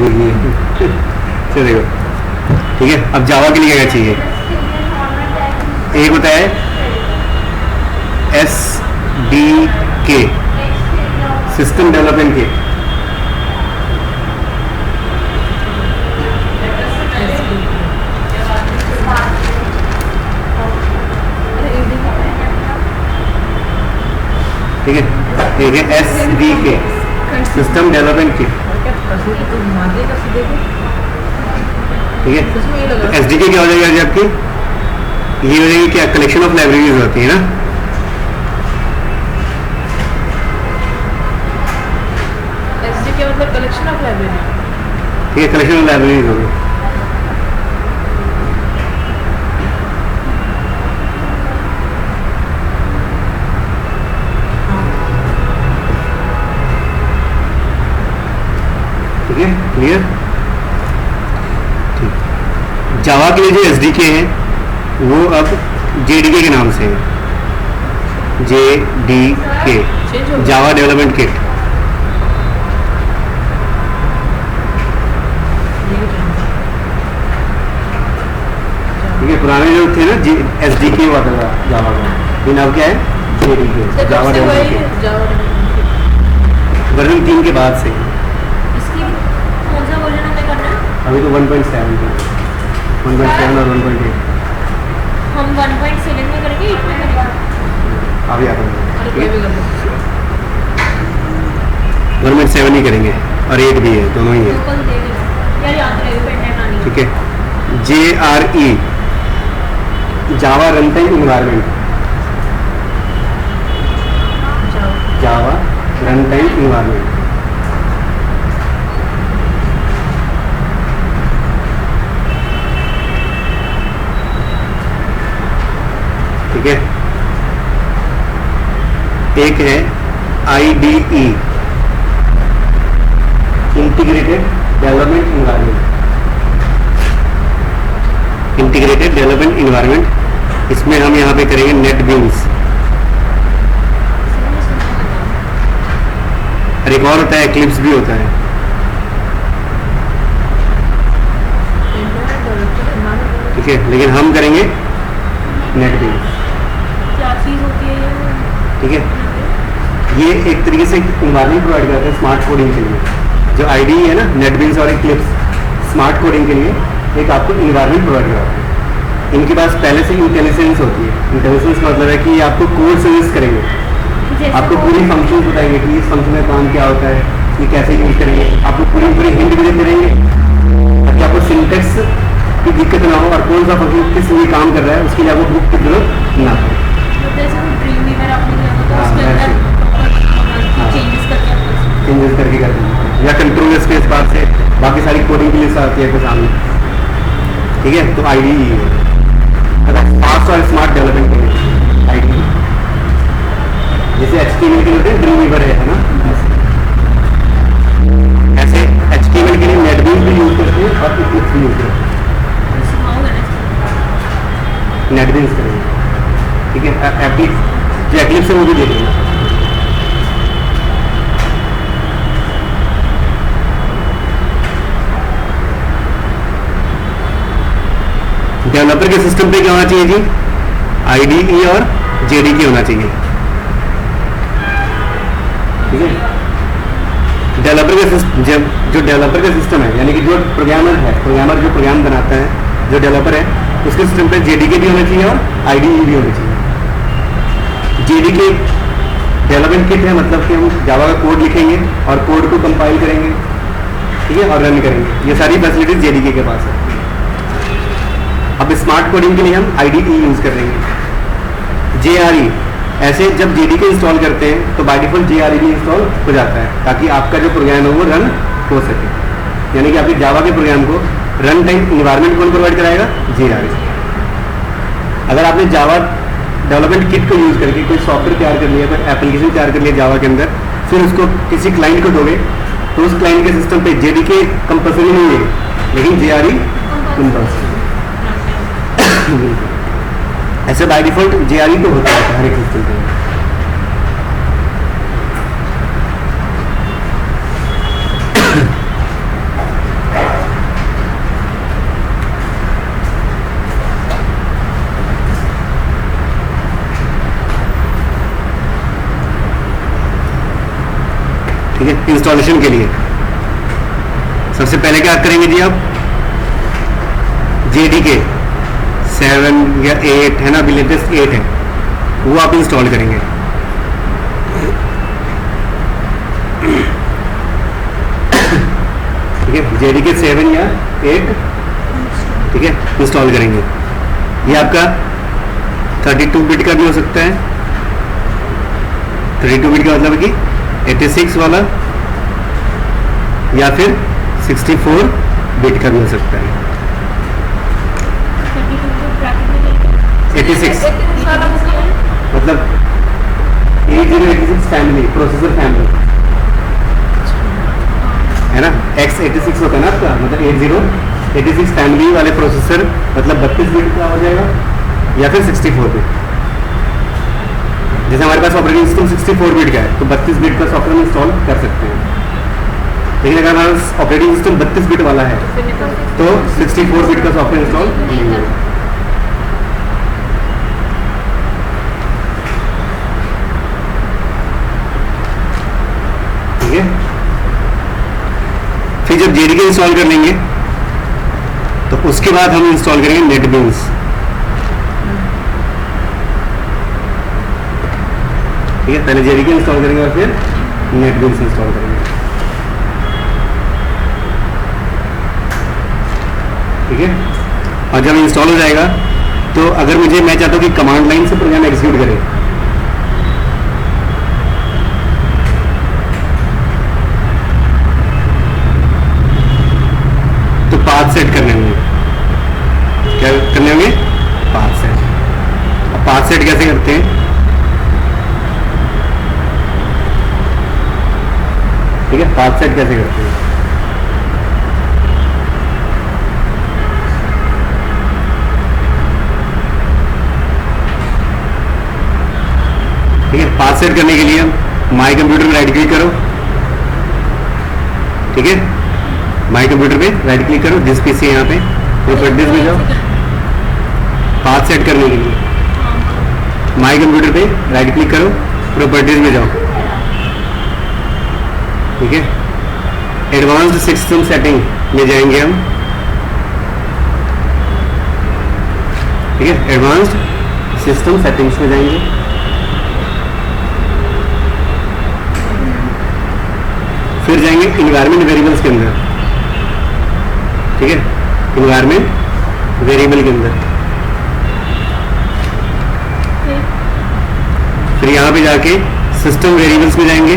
भूल गए। चलो देखो, ठीक है। अब जावा के लिए क्या चाहिए? एक होता है SDK, सिस्टम डेवलपमेंट किट। ठीक है, ठीक है, SDK, सिस्टम डेवलपमेंट किट। ठीक है, तो SDK क्या हो जाएगा जी आपकी? ये हो जाएगी क्या? कलेक्शन ऑफ लाइब्रेरीज होती है ना। SDK मतलब कलेक्शन ऑफ लाइब्रेरी। ठीक है, कलेक्शन ऑफ लाइब्रेरीज होगी। ठीक है, क्लियर? ठीक। जावा के लिए जो SDK है वो अब JDK के नाम से है, JDK, जावा डेवलपमेंट किट। ठीक है, पुराने जो थे ना SDK हुआ था जावा का, ये नाम क्या है? JDK, Java development kit. Version 3 के बाद से। कौन सा वर्जन हमें करना है? अभी तो 1.7 और 1.8 हम 1.7 में करेंगे, 8 में करेंगे। अभी आता हूँ। अरे कोई भी कर लो। 1.7 ही करेंगे और 8 भी है, दोनों ही है। कल देंगे यार, याद रहेगा पेन टाइम आनी। ठीक है, JRE, जावा रन टाइम इन्वायरमेंट, जावा रन टाइम इन्वायरमेंट। ठीक है, एक है IDE, integrated development environment, integrated development environment. इसमें हम यहाँ पे करेंगे नेटबीन्स। और एक और होता है एक्लिप्स भी होता है। ठीक है, लेकिन हम करेंगे नेटबीन्स। क्या चीज़ होती है ये? ठीक है, ये एक तरीके से इन्वायरमेंट प्रोवाइड करता है स्मार्ट कोडिंग के लिए। जो IDE है ना, नेटबीन्स और एक्लिप्स, स्मार्ट कोडिंग के लिए एक आपको इन्वायरमेंट प्रोवाइड कराता है। इनके पास पहले से इंटेलिजेंस होती है। इंटेलिजेंस का मतलब है कि ये आपको कोड सजेस्ट करेंगे, आपको पूरी फंक्शन बताएंगे कि इस फंक्शन में काम क्या होता है, ये कैसे यूज करेंगे, आपको पूरी हिंट भी देते रहेंगे ताकि आपको सिंटेक्स की दिक्कत ना हो और कौन सा फंक्शन किस लिए काम कर रहा है उसके लिए आपको बुक की जरूरत ना हो। जैसे कोई ड्रीम वीवर आपने किया था तो हाँ, उसके अंदर चेंजेस करके चेंजेस करके कर देंगे, या कंट्रोल स्पेस बार से बाकी सारी कोडिंग की लिस्ट आती है आपके सामने। ठीक है, तो IDE है। अगर फास्ट और स्मार्ट डेवलपमेंट के लिए IDE, जैसे HTML के लिए ड्रीम वीवर है ना, ऐसे HTML के लिए नेटबीन्स भी यूज करते हैं और इक्लिप्स भी यूज करते हैं। नेटबीन्स करेंगे। ठीक है, जो एक्लिप्स है वो भी देखेंगे। डेवलपर के सिस्टम पे क्या होना चाहिए जी? IDE और JDK होना चाहिए। ठीक है, डेवलपर का जो डेवलपर का सिस्टम है, यानी कि जो प्रोग्रामर है, प्रोग्रामर जो प्रोग्राम बनाता है, जो डेवलपर है, उसके सिस्टम पे JDK भी होना चाहिए और IDE भी होनी चाहिए। JDK डेवलपमेंट किट है, मतलब कि हम जावा का कोड लिखेंगे और कोड को कंपाइल करेंगे, ठीक है, और रन करेंगे। ये सारी फैसिलिटीज JDK के पास है। अब स्मार्ट कोडिंग के लिए हम IDE यूज करेंगे। JRE, ऐसे जब JDK इंस्टॉल करते हैं तो बाय डिफॉल्ट JRE भी इंस्टॉल हो जाता है ताकि आपका जो प्रोग्राम है वो रन हो सके। यानी कि आपके जावा के प्रोग्राम को रन टाइम इन्वायरमेंट कौन प्रोवाइड कराएगा? JRE। अगर आपने जावा डेवलपमेंट किट को यूज करके कोई सॉफ्टवेयर तैयार कर लिया, कोई एप्लीकेशन तैयार कर लिया जावा के अंदर, फिर उसको किसी क्लाइंट को दोगे तो उस क्लाइंट के सिस्टम पे JDK कंपल्सरी नहीं है, लेकिन JRE कंपल्सरी। ऐसे बाय डिफॉल्ट JRE तो होता है हर एक सिस्टम पे। ठीक है, इंस्टॉलेशन के लिए सबसे पहले क्या करेंगे जी आप, JDK 7 या 8 है ना, अभी लेटेस्ट 8 है, वो आप इंस्टॉल करेंगे। ठीक है, JDK 7 या 8 ठीक है इंस्टॉल करेंगे। ये आपका 32 बिट का भी हो सकता है, 32 बिट का मतलब कि 86 वाला या फिर 64 बिट का भी हो सकता है। 86 मतलब 8086 फैमिली, प्रोसेसर फैमिली है ना, x86 होता है ना आपका, मतलब 8086 फैमिली वाले प्रोसेसर, मतलब 32 बिट का हो जाएगा या फिर 64 बिट। जैसे हमारे पास ऑपरेटिंग सिस्टम 64 बिट का है तो 32 बिट का सॉफ्टवेयर इंस्टॉल कर सकते हैं, लेकिन अगर हमारा ऑपरेटिंग सिस्टम 32 बिट वाला है तो 64 बिट का सॉफ्टवेयर इंस्टॉल नहीं होगा। ठीक है, फिर जब JDK इंस्टॉल कर लेंगे तो उसके बाद हम इंस्टॉल करेंगे नेटबीन्स। ठीक है, पहले JDK इंस्टॉल करेंगे और फिर नेटबीन्स इंस्टॉल करेंगे। ठीक है, और जब इंस्टॉल हो जाएगा तो अगर मैं चाहता हूँ कि कमांड लाइन से प्रोग्राम एग्जीक्यूट करे, तो पाथ सेट करने होंगे। क्या करने होंगे? Path set. अब पाथ सेट कैसे करते हैं? ठीक है, पाथ सेट कैसे करते हैं? ठीक है, पाथ सेट करने के लिए माई कंप्यूटर में राइट क्लिक करो। ठीक है, माई कंप्यूटर पे राइट क्लिक करो, जिस पीसी है यहाँ पे प्रॉपर्टीज में जाओ। पाथ सेट करने के लिए माई कंप्यूटर पे राइट क्लिक करो, प्रॉपर्टीज में जाओ। ठीक है, एडवांस्ड सिस्टम सेटिंग में जाएंगे हम। ठीक है, एडवांस्ड सिस्टम सेटिंग्स में जाएंगे। फिर जाएंगे इन्वायरमेंट वेरिएबल्स के अंदर। ठीक है, इन्वायरमेंट वेरिएबल के अंदर फिर यहाँ पे जाके सिस्टम वेरिएबल्स में जाएंगे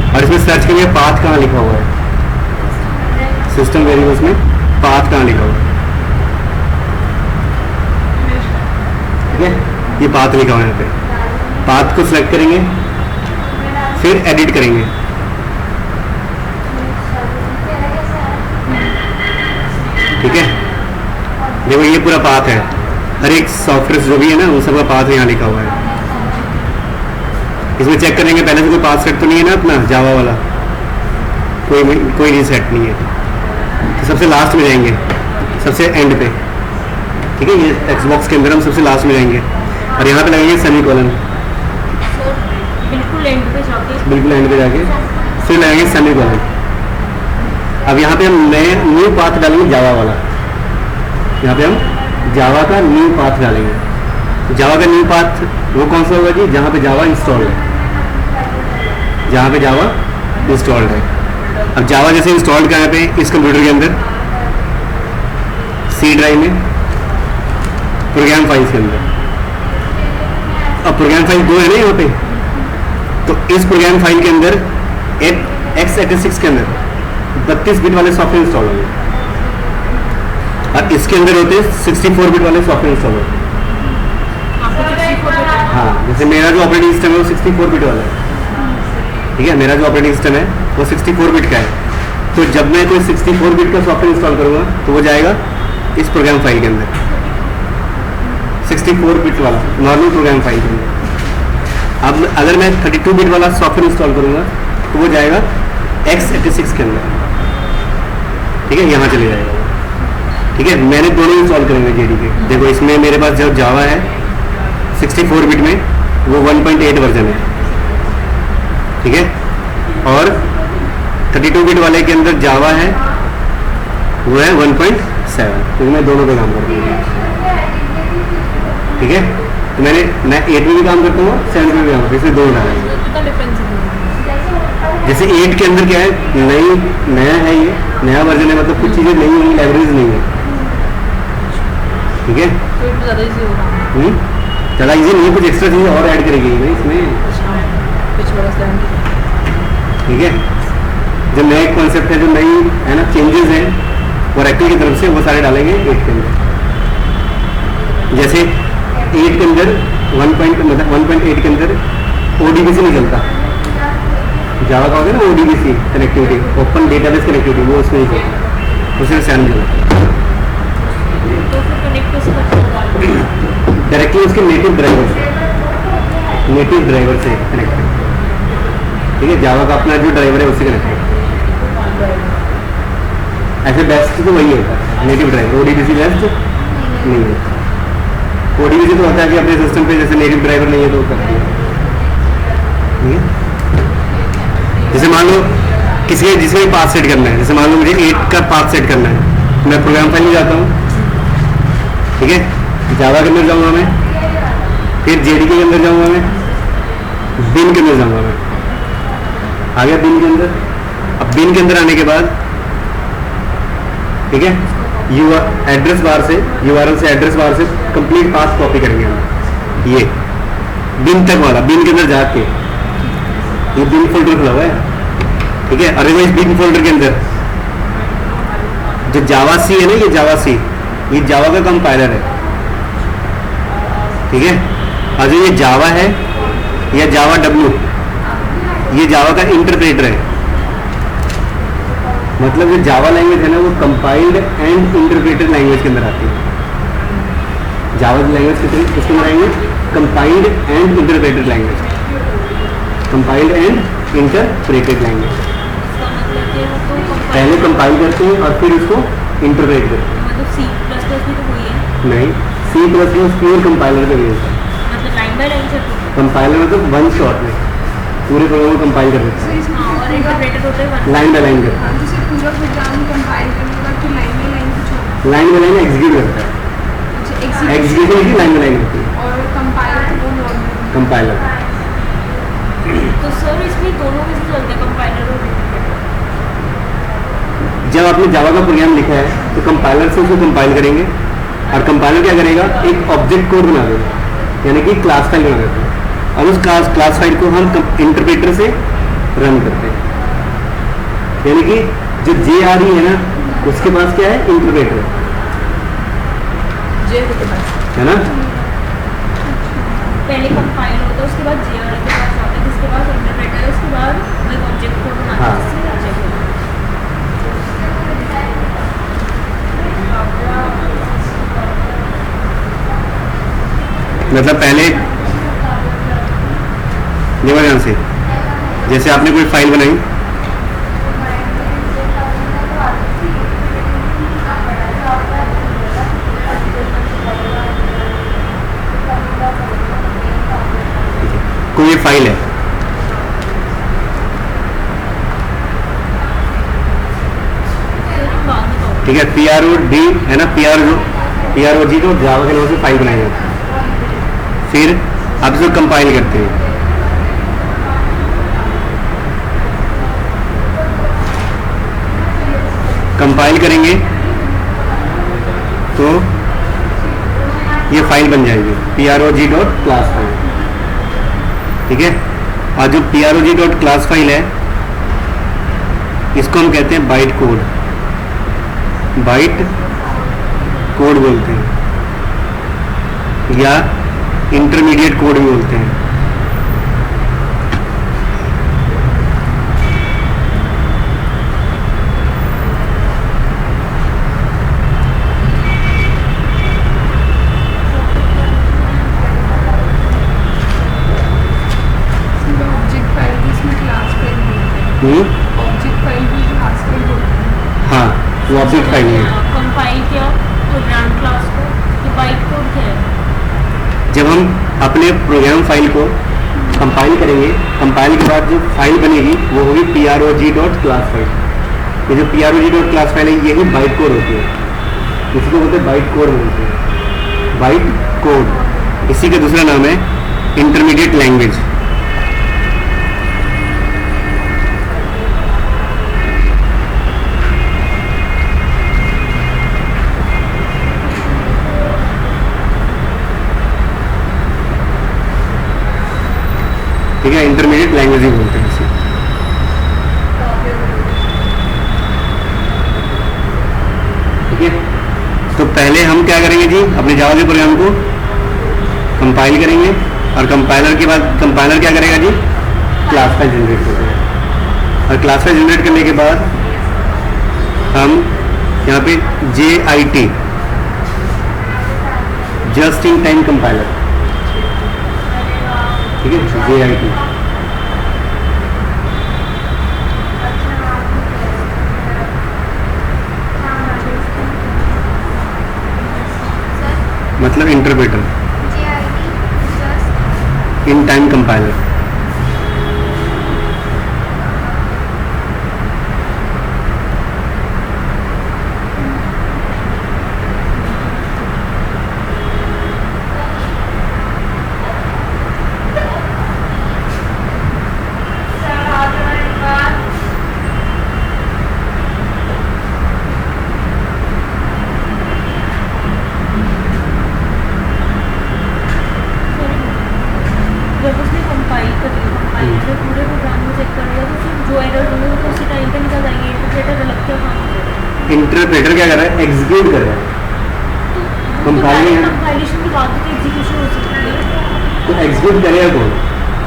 और इसमें सर्च करेंगे पाथ कहाँ लिखा हुआ है। सिस्टम वेरिएबल्स में पाथ कहाँ लिखा हुआ है? ठीक है, ये पाथ लिखा हुआ है यहाँ पे। पाथ को सिलेक्ट करेंगे, फिर एडिट करेंगे। ठीक है, देखो ये पूरा पाथ है, हर एक सॉफ्टवेयर जो भी है ना उन सबका पाथ यहाँ लिखा हुआ है। इसमें चेक करेंगे पहले से कोई पाथ सेट तो नहीं है ना अपना जावा वाला, कोई रीसेट नहीं है। तो सबसे लास्ट में जाएंगे, सबसे एंड पे। ठीक है, ये टेक्स्ट बॉक्स के अंदर हम सबसे लास्ट में जाएंगे और यहाँ पे लगेंगे सेमीकोलन। बिल्कुल एंड पे जाके फिर लगाएंगे सेमीकोलन। अब यहाँ पे हम नए न्यू पाथ डालेंगे जावा वाला। यहाँ पे हम जावा का न्यू पाथ डालेंगे। तो जावा का न्यू पाथ वो कौन सा होगा जी? जहाँ पे जावा इंस्टॉल्ड है, जहाँ पे जावा इंस्टॉल्ड है। अब जावा जैसे इंस्टॉल्ड कहाँ पे? इस कंप्यूटर के अंदर सी ड्राइव में प्रोग्राम फाइल्स के अंदर। अब प्रोग्राम फाइल 2 है ना यहाँ पे, तो इस प्रोग्राम फाइल के अंदर x86 के अंदर 32 बिट वाले सॉफ्टवेयर इंस्टॉल होंगे और इसके अंदर होते 64 बिट वाले सॉफ्टवेयर इंस्टॉल होते हैं। हाँ, जैसे मेरा जो ऑपरेटिंग सिस्टम है वो 64 बिट वाला है। ठीक है, मेरा जो ऑपरेटिंग सिस्टम है वो 64 बिट का है। तो जब मैं कोई 64 बिट का सॉफ्टवेयर इंस्टॉल करूँगा तो वो जाएगा इस प्रोग्राम फाइल के अंदर, 64 बिट वाला नॉर्मल प्रोग्राम फाइल के अंदर। अब अगर मैं 32 बिट वाला सॉफ्टवेयर इंस्टॉल करूँगा तो वो जाएगा x86 के अंदर। ठीक है, यहाँ चले जाएगा। ठीक है, मैंने दोनों इंस्टॉल करेंगे JDK। देखो इसमें मेरे पास जो जावा है 64 बिट में वो 1.8 वर्जन है। ठीक है। और 32 बिट वाले के अंदर जावा है, वो है 1.7, क्योंकि मैं दोनों पे काम करता हूँ। ठीक है, तो मैं 8 में भी काम करता हूँ, 7 में भी काम करता हूँ, इसलिए दोनों डाला है। कितना डिफरेंस है? जैसे 8 के अंदर क्या है, नया है, ये नया वर्जन है, मतलब कुछ चीज़ें नई होंगी, लाइब्रेरीज नहीं है। ठीक है, तो ये ज़्यादा इजी होगा। चला इजी नहीं, कुछ एक्स्ट्रा चीज़ें और ऐड करेगी ना इसमें। पिछले वाला स्टैंड। ठीक है, जो नया कॉन्सेप्ट है, जो नई है ना चेंजेस हैं ओरेकल की तरफ से, वो सारे डालेंगे 8 के अंदर। जैसे 8 के अंदर 1.8 के अंदर ODBC नहीं चलता, जावा का होगा ना ODBC connectivity, open database connectivity, वो उसमें नहीं चलता, वो सिर्फ सैन चलता। तो फिर कनेक्ट कैसे करते हो? डायरेक्टली उसके नेटिव ड्राइवर से कनेक्ट है। ठीक है, जावा का अपना जो ड्राइवर है उससे कनेक्ट है। ऐसे बेस्ट तो वही होता है, नेटिव ड्राइवर। ODBC बेस्ट नहीं है। ODBC तो होता है कि अपने सिस्टम पे जैसे नेटिव ड्राइवर नहीं है तो करती है। ठीक है, जैसे मान लो जिसे भी पाथ सेट करना है, जैसे मान लो मुझे 8 का पाथ सेट करना है, मैं प्रोग्राम फाइल में जाता हूँ। ठीक है, जावा के अंदर जाऊँगा मैं, फिर JDK के अंदर जाऊँगा मैं, बिन के अंदर जाऊँगा मैं, आ गया बिन के अंदर। अब बिन के अंदर आने के बाद ठीक है, एड्रेस बार से URL से एड्रेस बार से कंप्लीट पाथ कॉपी करेंगे हम, ये बिन तक वाला, बिन के अंदर जाके ये बिन फोल्डर खुला हुआ है। ठीक है, अदरवाइज बिन फोल्डर के अंदर जो जावा सी है ना, ये जावा सी, ये जावा का कंपाइलर है। ठीक है, और जो ये जावा है या जावा W, ये जावा का इंटरप्रेटर है। मतलब जो जावा लैंग्वेज है ना, वो कंपाइल्ड एंड इंटरप्रेटेड लैंग्वेज के अंदर आती है। जावा लैंग्वेज किसके अंदर आएंगे? Compiled and interpreted language, compiled and interpreted language. इसका मतलब ये है तो पहले कंपाइल करते हैं और फिर उसको इंटरप्रेट करते हैं। मतलब C++ भी तो वही है। नहीं, C++ प्योर कंपाइलर का बेस है। मतलब लाइन बाय लाइन से कंपाइलर मतलब वन शॉट में पूरे प्रोग्राम को कंपाइल कर देते हैं, हाँ, और इंटरप्रेटर होते हैं लाइन बाय लाइन करते हैं। जैसे पूरा प्रोग्राम कंपाइल करने के बाद फिर लाइन बाय लाइन कुछ होता लाइन बाय लाइन एग्जीक्यूट करता है, है। एग्जीक्यूशन की लाइन बाय लाइन होती है और कंपाइल तो वो नॉर्मल कंपाइलर। तो सर इसमें दोनों कैसे चलते हैं, कंपाइलर और इंटरप्रेटर? जब आपने जावा का प्रोग्राम लिखा है तो कंपाइलर से उसको कंपाइल करेंगे, और कंपाइलर क्या करेगा, एक ऑब्जेक्ट कोड बना देगा, यानी कि क्लास फाइल बना देता है, और उस क्लास फाइल को हम इंटरप्रेटर से रन करते हैं। यानी कि जो JRE है ना, उसके पास क्या है, इंटरप्रेटर है ना। पहले कंपाइल होता है, उसके बाद JRE के पास आता है, जिसके बाद इंटरप्रेटर है, उसके बाद एक ऑब्जेक्ट कोड बनाता हाँ। है, जिससे ऑब्जेक्ट कोड। मतलब पहले ध्यान से, जैसे आपने कोई फाइल बनाई, कोई फाइल है, ठीक है, PROD है ना, PROG तो जावा के नाम से फाइल बनाई जाती है। फिर आप इसको कंपाइल करते हैं, कंपाइल करेंगे तो ये फाइल बन जाएगी PROG.class फाइल। ठीक है, और जो PROG.class फाइल है, इसको हम कहते हैं बाइट कोड, बाइट कोड बोलते हैं, या इंटरमीडिएट कोड भी बोलते हैं। ऑब्जेक्ट फाइल भी इसमें क्लास फाइल बोलते हैं। ऑब्जेक्ट फाइल भी क्लास फाइल बोलते हैं। हाँ, वो ऑब्जेक्ट फाइल है। कंपाइल किया प्रोग्राम क्लास को, तो बाइट कोड क्या है? जब हम अपने प्रोग्राम फाइल को कंपाइल करेंगे, कंपाइल के बाद जो फाइल बनेगी वो होगी prog.class फाइल। ये जो prog.class फाइल है यही बाइट कोड होती है, इसको बोलते हैं बाइट कोड बोलते हैं, बाइट कोड। इसी का दूसरा नाम है इंटरमीडिएट लैंग्वेज। ठीक है, इंटरमीडिएट लैंग्वेज ही बोलते हैं इसे। ठीक है, तो पहले हम क्या करेंगे जी, अपने जावा के प्रोग्राम को कंपाइल करेंगे और कंपाइलर के बाद कंपाइलर क्या करेगा जी, क्लास फाइल जनरेट करेगा। और क्लास फाइल जनरेट करने के बाद हम यहाँ पे JIT just in time compiler, ठीक है, JIT मतलब इंटरप्रेटर, इन टाइम कंपाइलर। जब उसने कंपाइल कर लिया, कंपाइल कर पूरे प्रोग्राम को चेक कर लिया, तो फिर जो एरर होंगे वो तो उसी टाइम पे निकल जाएंगे। इंटरप्रेटर अलग क्या काम करेगा? इंटरप्रेटर क्या कर रहा है, एग्जीक्यूट कर रहा है। कंपाइलेशन के बाद तो एग्जीक्यूशन हो सकती है। तो एग्जीक्यूट करेगा कौन,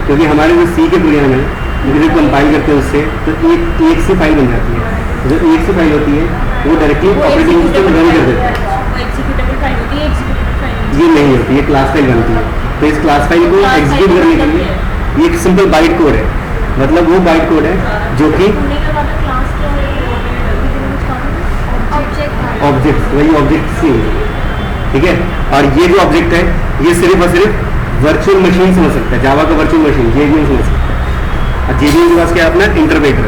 क्योंकि हमारे जो सी के प्रोग्राम है जब कंपाइल करते हैं उससे तो एक सी फाइल बन जाती है। जो एक सी फाइल होती है वो डायरेक्टली ऑपरेटिंग सिस्टम रन कर देता है। एग्जीक्यूटेबल फाइल होती है, एग्जीक्यूटेबल फाइल ये नहीं होती, ये क्लास फाइल बनती है। तो इस क्लास फाइल को एग्जीक्यूट करने के लिए ये एक सिंपल बाइट कोड है, मतलब वो बाइट कोड है जो कि ऑब्जेक्ट, वही ऑब्जेक्ट सी है। ठीक है, और ये जो ऑब्जेक्ट है ये सिर्फ और सिर्फ वर्चुअल मशीन समझ सकता है, जावा का वर्चुअल मशीन JVM समझ सकता है। और JVM के पास क्या है अपना इंटरप्रेटर।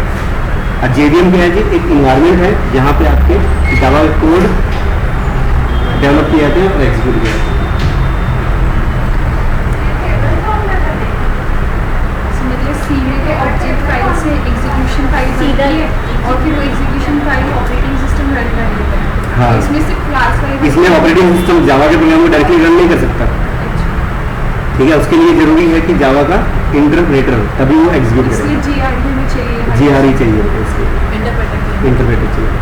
और JVM क्या है जी, एक इन्वायरमेंट है जहाँ पे आपके जावा कोड डेवलप किए जाते हैं और एग्जीक्यूट किए जाते हैं। सी में के ऑब्जेक्ट फाइल से एग्जीक्यूशन फाइल सीधा बनती है और फिर वो execution file operating system run कर लेता है। हाँ, इसमें सिर्फ क्लास फाइल, इसमें ऑपरेटिंग सिस्टम जावा के प्रोग्राम को डायरेक्टली रन नहीं कर सकता। ठीक है, उसके लिए जरूरी है कि जावा का इंटरप्रेटर, तभी वो एग्जीक्यूट इसलिए करेगा। GRE में चाहिए, GRE चाहिए होता है इसलिए, इंटरप्रेटर चाहिए।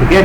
ठीक है,